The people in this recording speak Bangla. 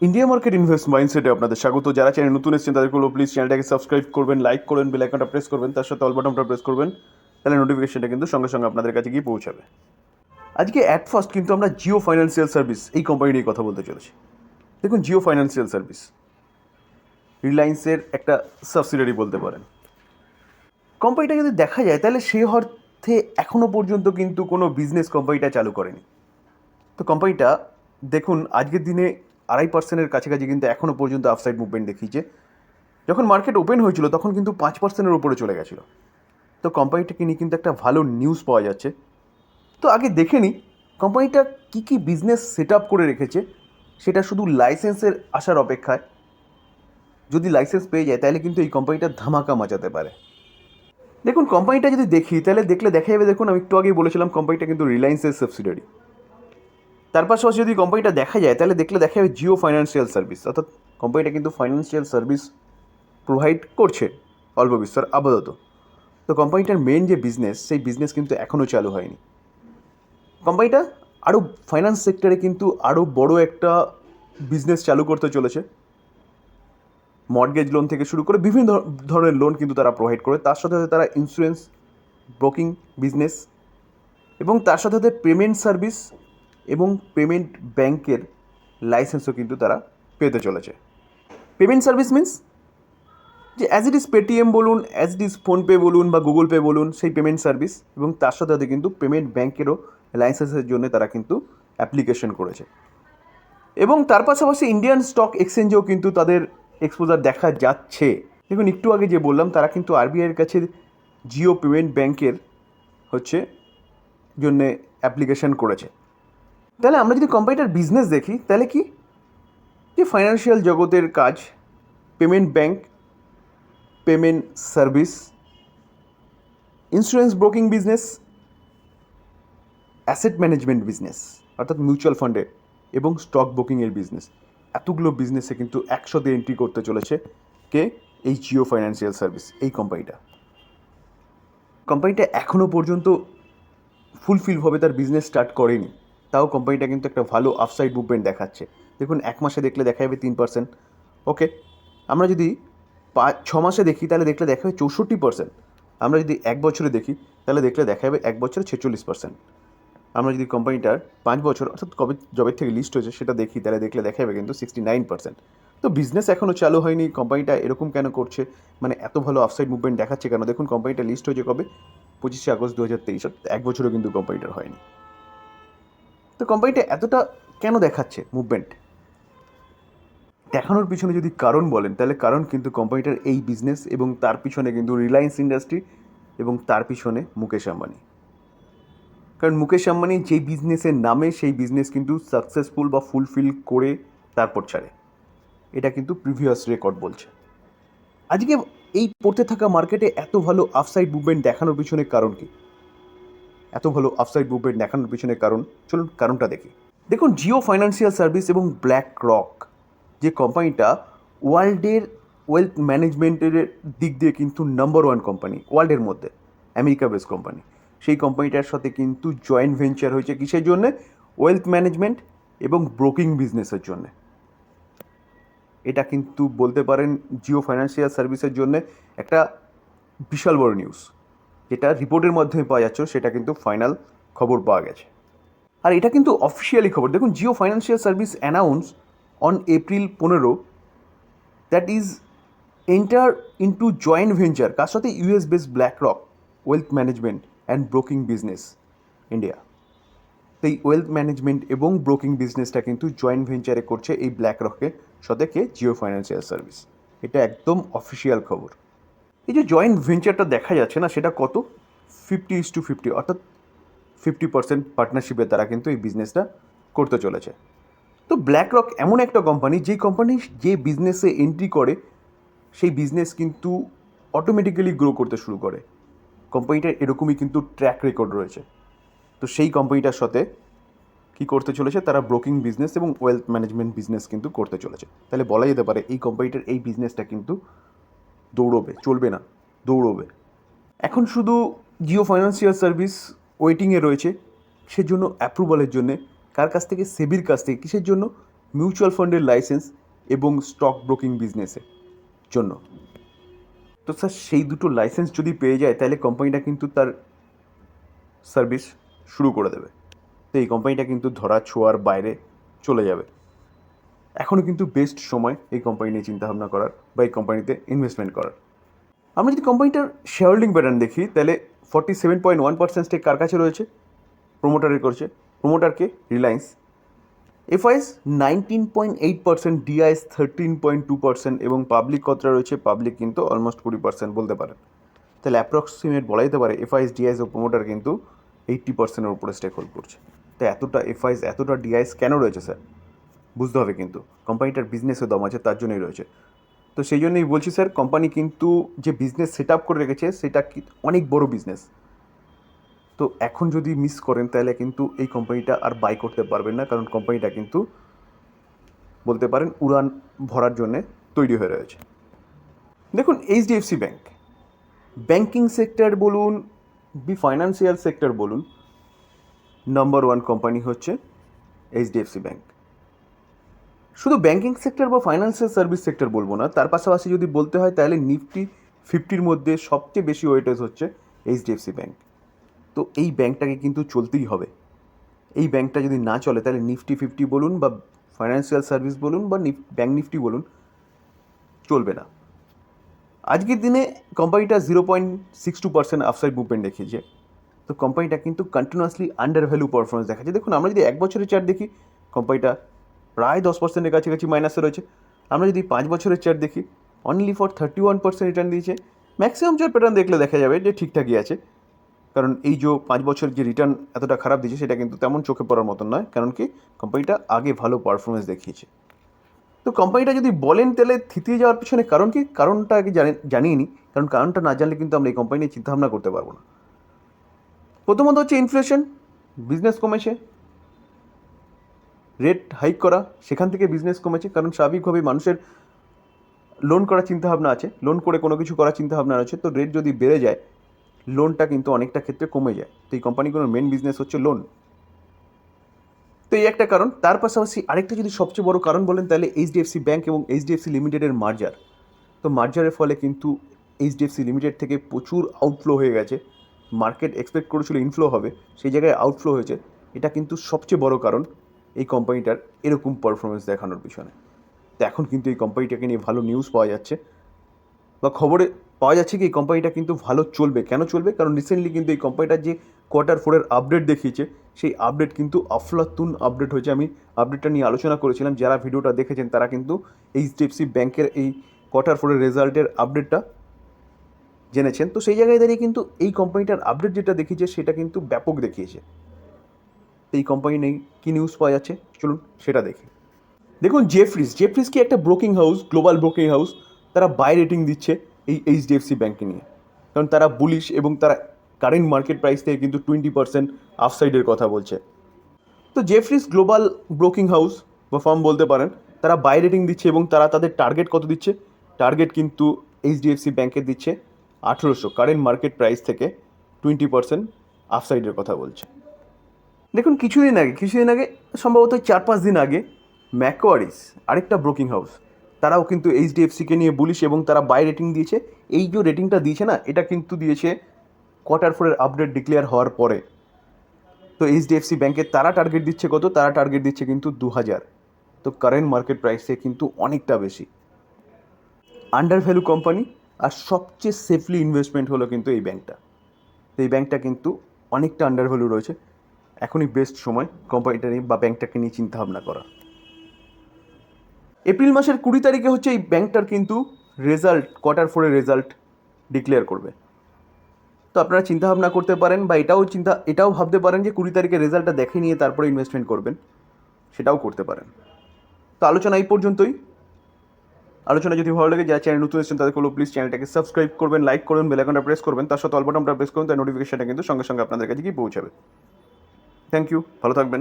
ইন্ডিয়া মার্কেট ইনভেস্ট মাইন্ডসেটে আপনাদের স্বাগত। যারা চ্যানেল নতুন এসেছেন তাদেরগুলো প্লিজ চ্যানেলটাকে সাবস্ক্রাইব করবেন, লাইক করবেন, বেল আইকনটা প্রেস করবেন, তার সাথে অল বাটনটা প্রেস করবেন, তাহলে নোটিফিকেশনটা কিন্তু সঙ্গে সঙ্গে আপনাদের কাছে গিয়ে পৌঁছাবে। আজকে অ্যাট ফার্স্ট কিন্তু আমরা জিও ফাইন্যান্সিয়াল সার্ভিস এই কোম্পানি নিয়ে কথা বলতে চলেছি। দেখুন, জিও ফাইন্যান্সিয়াল সার্ভিস রিলায়েন্সের একটা সাবসিডারি বলতে পারেন। কোম্পানিটা যদি দেখা যায় তাহলে সে অর্থে এখনও পর্যন্ত কিন্তু কোনো বিজনেস কোম্পানিটা চালু করেনি। তো কোম্পানিটা দেখুন আজকের দিনে 2.5%-এর কাছাকাছি কিন্তু এখনও পর্যন্ত আপসাইড মুভমেন্ট দেখিয়েছে। যখন মার্কেট ওপেন হয়েছিল তখন কিন্তু 5%-এর উপরে চলে গেছিলো। তো কোম্পানিটাকে নিয়ে কিন্তু একটা ভালো নিউজ পাওয়া যাচ্ছে। তো আগে দেখে নিই কোম্পানিটা কী কী বিজনেস সেট আপ করে রেখেছে, সেটা শুধু লাইসেন্সের আসার অপেক্ষায়। যদি লাইসেন্স পেয়ে যায় তাহলে কিন্তু এই কোম্পানিটা ধামাকা মাচাতে পারে। দেখুন, কোম্পানিটা যদি দেখি তাহলে দেখা যাবে, দেখুন আমি একটু আগেই বলেছিলাম কোম্পানিটা কিন্তু রিলায়েন্সের সাবসিডারি। তার পাশাপাশি যদি কোম্পানিটা দেখা যায় তাহলে দেখা যাবে জিও ফাইন্যান্সিয়াল সার্ভিস, অর্থাৎ কোম্পানিটা কিন্তু ফাইন্যান্সিয়াল সার্ভিস প্রোভাইড করছে অল্প বিস্তর আপাতত। তো কোম্পানিটার মেন যে বিজনেস, সেই বিজনেস কিন্তু এখনও চালু হয়নি। কোম্পানিটা আরও ফাইন্যান্স সেক্টরে কিন্তু আরও বড় একটা বিজনেস চালু করতে চলেছে। মর্টগেজ লোন থেকে শুরু করে বিভিন্ন ধরনের লোন কিন্তু তারা প্রোভাইড করে। তার সাথে সাথে তারা ইন্স্যুরেন্স ব্রোকিং বিজনেস এবং তার সাথে সাথে পেমেন্ট সার্ভিস এবং পেমেন্ট ব্যাংকের লাইসেন্সও কিন্তু তারা পেতে চলেছে। পেমেন্ট সার্ভিস মিন্স যে অ্যাজ ইট ইজ পেটিএম বলুন, অ্যাজ ইট ইজ ফোনপে বলুন বা গুগল পে বলুন, সেই পেমেন্ট সার্ভিস, এবং তার সাথে সাথে কিন্তু পেমেন্ট ব্যাংকেরও লাইসেন্সের জন্য তারা কিন্তু অ্যাপ্লিকেশন করেছে। এবং তার পাশাপাশি ইন্ডিয়ান স্টক এক্সচেঞ্জেও কিন্তু তাদের এক্সপোজার দেখা যাচ্ছে। দেখুন, একটু আগে যে বললাম তারা কিন্তু আরবিআইয়ের কাছে জিও পেমেন্ট ব্যাংকের হচ্ছে জন্যে অ্যাপ্লিকেশন করেছে। তাহলে আমরা যদি কোম্পানিটার বিজনেস দেখি তাহলে কি, যে ফাইন্যান্সিয়াল জগতের কাজ, payment bank, payment service, insurance broking business, asset management business অর্থাৎ মিউচুয়াল ফান্ডে, এবং স্টক ব্রোকিংয়ের বিজনেস, এতগুলো বিজনেসে কিন্তু একসাথে এন্ট্রি করতে চলেছে কে, এই জিও ফাইন্যান্সিয়াল সার্ভিস এই কোম্পানিটা এখনও পর্যন্ত ফুলফিলভাবে তার বিজনেস স্টার্ট করেনি। তাও কোম্পানিটা কিন্তু একটা ভালো আপসাইড মুভমেন্ট দেখাচ্ছে। দেখুন, 1 মাসে দেখলে দেখা যাবে 3%। ওকে, আমরা যদি 6 মাসে দেখি তাহলে দেখা যাবে 64%। আমরা যদি 1 বছরে দেখি তাহলে দেখা যাবে 1 বছরে 46%। আমরা যদি কোম্পানিটার 5 বছর অর্থাৎ জবের থেকে লিস্ট হয়েছে সেটা দেখি তাহলে দেখা যাবে কিন্তু 69%। তো বিজনেস এখনও চালু হয়নি, কোম্পানিটা এরকম কেন করছে, মানে এত ভালো আপসাইড মুভমেন্ট দেখাচ্ছে কেন? দেখুন, কোম্পানিটা লিস্ট হয়েছে কবে, 25শে আগস্ট 2023, অর্থাৎ 1 বছরও কিন্তু কোম্পানিটার হয়নি। তো কোম্পানিটা এতটা কেন দেখাচ্ছে মুভমেন্ট? দেখানোর পিছনে যদি কারণ বলেন তাহলে কারণ কিন্তু কোম্পানিটার এই বিজনেস, এবং তার পিছনে কিন্তু রিলায়েন্স ইন্ডাস্ট্রি, এবং তার পিছনে মুকেশ আম্বানি। কারণ মুকেশ আম্বানি যেই বিজনেসের নামে সেই বিজনেস কিন্তু সাকসেসফুল বা ফুলফিল করে তারপর ছাড়ে, এটা কিন্তু প্রিভিয়াস রেকর্ড বলছে। আজকে এই পড়তে থাকা মার্কেটে এত ভালো আপসাইড মুভমেন্ট দেখানোর পিছনে কারণ কি? এত ভালো আপসাইড মুভমেন্ট দেখানোর পিছনে কারণ, চলুন কারণটা দেখি। দেখুন, জিও ফাইন্যান্সিয়াল সার্ভিস এবং ব্ল্যাক রক যে কোম্পানিটা ওয়ার্ল্ডের ওয়েলথ ম্যানেজমেন্টের দিক দিয়ে কিন্তু নাম্বার 1 কোম্পানি ওয়ার্ল্ডের মধ্যে, আমেরিকা বেস কোম্পানি, সেই কোম্পানিটার সাথে কিন্তু জয়েন্ট ভেঞ্চার হয়েছে কিসের জন্যে? ওয়েলথ ম্যানেজমেন্ট এবং ব্রোকিং বিজনেসের জন্যে। এটা কিন্তু বলতে পারেন জিও ফাইন্যান্সিয়াল সার্ভিসের জন্যে একটা বিশাল বড় নিউজ। যেটা রিপোর্টের মাধ্যমে পাওয়া যাচ্ছে সেটা কিন্তু ফাইনাল খবর পাওয়া গেছে, আর এটা কিন্তু অফিসিয়ালি খবর। দেখুন, Jio financial service announce on April 15 that is enter into joint venture কার সাথে? US based black rock wealth management and broking business India. তো এই ওয়েলথ ম্যানেজমেন্ট এবং ব্রোকিং বিজনেসটা কিন্তু জয়েন্ট ভেঞ্চারে করছে এই ব্ল্যাক রকের সাথে কে? Jio financial service. এটা একদম অফিসিয়াল খবর। এই যে জয়েন্ট ভেঞ্চারটা দেখা যাচ্ছে না, সেটা কত? 50:50, অর্থাৎ 50% পার্টনারশিপে তারা কিন্তু এই বিজনেসটা করতে চলেছে। তো ব্ল্যাক রক এমন একটা কোম্পানি, যেই কোম্পানি যে বিজনেসে এন্ট্রি করে সেই বিজনেস কিন্তু অটোমেটিক্যালি গ্রো করতে শুরু করে। কোম্পানিটার এরকমই কিন্তু ট্র্যাক রেকর্ড রয়েছে। তো সেই কোম্পানিটার সাথে কী করতে চলেছে? তারা ব্রোকিং বিজনেস এবং ওয়েলথ ম্যানেজমেন্ট বিজনেস কিন্তু করতে চলেছে। তাহলে বলা যেতে পারে এই কোম্পানিটার এই বিজনেসটা কিন্তু দৌড়বে, চলবে না, দৌড়বে। এখন শুধু জিও ফাইন্যান্সিয়াল সার্ভিস ওয়েটিংয়ে রয়েছে সেজন্য অ্যাপ্রুভালের জন্যে। কার কাছ থেকে? সেবির কাছ থেকে। কিসের জন্য? মিউচুয়াল ফান্ডের লাইসেন্স এবং স্টক ব্রোকিং বিজনেসের জন্য। তো স্যার সেই দুটো লাইসেন্স যদি পেয়ে যায় তাহলে কোম্পানিটা কিন্তু তার সার্ভিস শুরু করে দেবে। তো এই কোম্পানিটা কিন্তু ধরা ছোঁয়ার বাইরে চলে যাবে। এখনও কিন্তু বেস্ট সময় এই কোম্পানি নিয়ে চিন্তাভাবনা করার বা এই কোম্পানিতে ইনভেস্টমেন্ট করার। আমরা যদি কোম্পানিটার শেয়ার হোল্ডিং প্যাটার্ন দেখি তাহলে 47.1% স্টেক কার কাছে রয়েছে? প্রোমোটারের করছে। প্রোমোটারকে রিলায়েন্স। এফআইএস 19.8%, ডিআইএস 13.2% এবং পাবলিক কতটা রয়েছে? পাবলিক কিন্তু অলমোস্ট 20% বলতে পারেন। তাহলে অ্যাপ্রক্সিমেট বলা যেতে পারে এফআইএস, ডিআইএস ও প্রোমোটার কিন্তু 80%-এর উপরে স্টেক হোল্ড করছে। তো এতটা এফআইএস এতটা ডিআইএস কেন রয়েছে স্যার? বুঝতে হবে কিন্তু কোম্পানিটার বিজনেসে দম আছে, তার জন্যই রয়েছে। তো সেই জন্যই বলছি স্যার, কোম্পানি কিন্তু যে বিজনেস সেট আপ করে রেখেছে সেটা অনেক বড় বিজনেস। তো এখন যদি মিস করেন তাহলে কিন্তু এই কোম্পানিটা আর বাই করতে পারবেন না, কারণ কোম্পানিটা কিন্তু বলতে পারেন উড়ান ভরার জন্যে তৈরি হয়ে রয়েছে। দেখুন, এইচডিএফসি ব্যাঙ্ক, ব্যাঙ্কিং সেক্টর বলুন ফাইন্যান্সিয়াল সেক্টর বলুন, নাম্বার 1 কোম্পানি হচ্ছে এইচডিএফসি ব্যাঙ্ক। শুধু ব্যাঙ্কিং সেক্টর বা ফাইন্যান্সিয়াল সার্ভিস সেক্টর বলবো না, তার পাশাপাশি যদি বলতে হয় তাহলে নিফটি 50-র মধ্যে সবচেয়ে বেশি ওয়েটেজ হচ্ছে এইচডিএফসি ব্যাঙ্ক। তো এই ব্যাঙ্কটাকে কিন্তু চলতেই হবে। এই ব্যাঙ্কটা যদি না চলে তাহলে নিফটি 50 বলুন বা ফাইন্যান্সিয়াল সার্ভিস বলুন বা ব্যাঙ্ক নিফটি বলুন, চলবে না। আজকের দিনে কোম্পানিটা 0.62% আপসাইড মুভমেন্ট দেখিয়েছে। তো কোম্পানিটা কিন্তু কন্টিনিউয়াসলি আন্ডার ভ্যালু পারফরমেন্স দেখাচ্ছে। দেখুন, আমরা যদি 1 বছরের চার্ট দেখি, কোম্পানিটা প্রায় 10%-এর কাছাকাছি মাইনাসে রয়েছে। আমরা যদি 5 বছরের চার্ট দেখি, অনলি ফর 31% রিটার্ন দিয়েছে। ম্যাক্সিমাম চার্ট প্যাটার্ন দেখলে দেখা যাবে যে ঠিকঠাকই আছে, কারণ এই যে 5 বছর যে রিটার্ন এতটা খারাপ দিয়েছে সেটা কিন্তু তেমন চোখে পড়ার মতন নয়, কারণ কি কোম্পানিটা আগে ভালো পারফরমেন্স দেখিয়েছে। তো কোম্পানিটা যদি বলেন তাহলে থিতিয়ে যাওয়ার পিছনে কারণ কি, কারণটা আগে জানিয়ে নিই, কারণ কারণটা না জানলে কিন্তু আমরা এই কোম্পানি নিয়ে চিন্তাভাবনা করতে পারবো না। প্রথমত হচ্ছে ইনফ্লেশন, বিজনেস কমেছে, রেট হাইক করা, সেখান থেকে বিজনেস কমেছে, কারণ স্বাভাবিকভাবেই মানুষের লোন করার চিন্তাভাবনা আছে, লোন করে কোনো কিছু করার চিন্তাভাবনা আছে। তো রেট যদি বেড়ে যায়, লোনটা কিন্তু অনেকটা ক্ষেত্রে কমে যায়। তো এই কোম্পানিগুলোর মেন বিজনেস হচ্ছে লোন। তো এই একটা কারণ। তার পাশাপাশি আরেকটা যদি সবচেয়ে বড় কারণ বলেন তাহলে এইচডিএফসি ব্যাঙ্ক এবং এইচডিএফসি লিমিটেডের মার্জার। তো মার্জারের ফলে কিন্তু এইচডিএফসি লিমিটেড থেকে প্রচুর আউটফ্লো হয়ে গেছে। মার্কেট এক্সপেক্ট করেছিল ইনফ্লো হবে, সেই জায়গায় আউটফ্লো হয়েছে। এটা কিন্তু সবচেয়ে বড় কারণ এই কোম্পানিটার এরকম পারফরমেন্স দেখানোর পিছনে। তো এখন কিন্তু এই কোম্পানিটাকে নিয়ে ভালো নিউজ পাওয়া যাচ্ছে বা খবরে পাওয়া যাচ্ছে কি এই কোম্পানিটা কিন্তু ভালো চলবে। কেন চলবে? কারণ রিসেন্টলি কিন্তু এই কোম্পানিটার যে Q4-এর আপডেট দেখিয়েছে, সেই আপডেট কিন্তু আফলাতুন আপডেট হয়েছে। আমি আপডেটটা নিয়ে আলোচনা করেছিলাম, যারা ভিডিওটা দেখেছেন তারা কিন্তু এইচডিএফসি ব্যাঙ্কের এই Q4-এর রেজাল্টের আপডেটটা জেনেছেন। তো সেই জায়গায় দাঁড়িয়ে কিন্তু এই কোম্পানিটার আপডেট যেটা দেখিয়েছে সেটা কিন্তু ব্যাপক দেখিয়েছে। এই কোম্পানি নেই কী নিউজ পাওয়া যাচ্ছে, চলুন সেটা দেখি। দেখুন, জেফ্রিজ কি একটা broking house, global broking house. তারা বাই রেটিং দিচ্ছে এই এইচডিএফসি ব্যাঙ্ককে নিয়ে, কারণ তারা বুলিশ এবং তারা কারেন্ট মার্কেট প্রাইস থেকে কিন্তু 20% আপসাইডের কথা বলছে। তো জেফ্রিজ গ্লোবাল ব্রোকিং হাউস বা ফার্ম বলতে পারেন, তারা বাই রেটিং দিচ্ছে এবং তারা তাদের টার্গেট কত দিচ্ছে? টার্গেট কিন্তু এইচডিএফসি ব্যাঙ্কের দিচ্ছে 1800, কারেন্ট মার্কেট প্রাইস থেকে 20% আপসাইডের কথা বলছে। দেখুন, কিছুদিন আগে সম্ভবত 4-5 দিন আগে ম্যাকোয়ারিস, আরেকটা ব্রোকিং হাউস, তারাও কিন্তু এইচডিএফসিকে নিয়ে বুলিশ এবং তারা বাই রেটিং দিয়েছে। এই যে রেটিংটা দিয়েছে না, এটা কিন্তু দিয়েছে Q4-এর আপডেট ডিক্লেয়ার হওয়ার পরে। তো এইচডিএফসি ব্যাঙ্কের তারা টার্গেট দিচ্ছে কত? তারা টার্গেট দিচ্ছে কিন্তু 2000। তো কারেন্ট মার্কেট প্রাইসে কিন্তু অনেকটা বেশি। আন্ডার ভ্যালু কোম্পানি, আর সবচেয়ে সেফলি ইনভেস্টমেন্ট হলো কিন্তু এই ব্যাঙ্কটা। তো এই ব্যাঙ্কটা কিন্তু অনেকটা আন্ডার ভ্যালু রয়েছে। এখনই বেস্ট সময় কোম্পানিটা নিয়ে বা ব্যাঙ্কটাকে নিয়ে চিন্তাভাবনা করা। এপ্রিল মাসের 20 তারিখে হচ্ছে এই ব্যাঙ্কটার কিন্তু রেজাল্ট, Q4-এর রেজাল্ট ডিক্লেয়ার করবে। তো আপনারা চিন্তাভাবনা করতে পারেন বা এটাও ভাবতে পারেন যে 20 তারিখে রেজাল্টটা দেখে নিয়ে তারপরে ইনভেস্টমেন্ট করবেন, সেটাও করতে পারেন। তো আলোচনা এই পর্যন্তই। আলোচনা যদি ভালো লাগে, যারা চ্যানেল নতুন এসেছেন তাদের বলবো প্লিজ চ্যানেলটাকে সাবস্ক্রাইব করবেন, লাইক করবেন, বেল আইকনটা প্রেস করবেন, তার সাথে অল বাটনটা প্রেস করবেন, তার নোটিফিকেশনটা কিন্তু সঙ্গে সঙ্গে আপনাদের কাছে গিয়ে পৌঁছাবে। থ্যাংক ইউ, ভালো থাকবেন।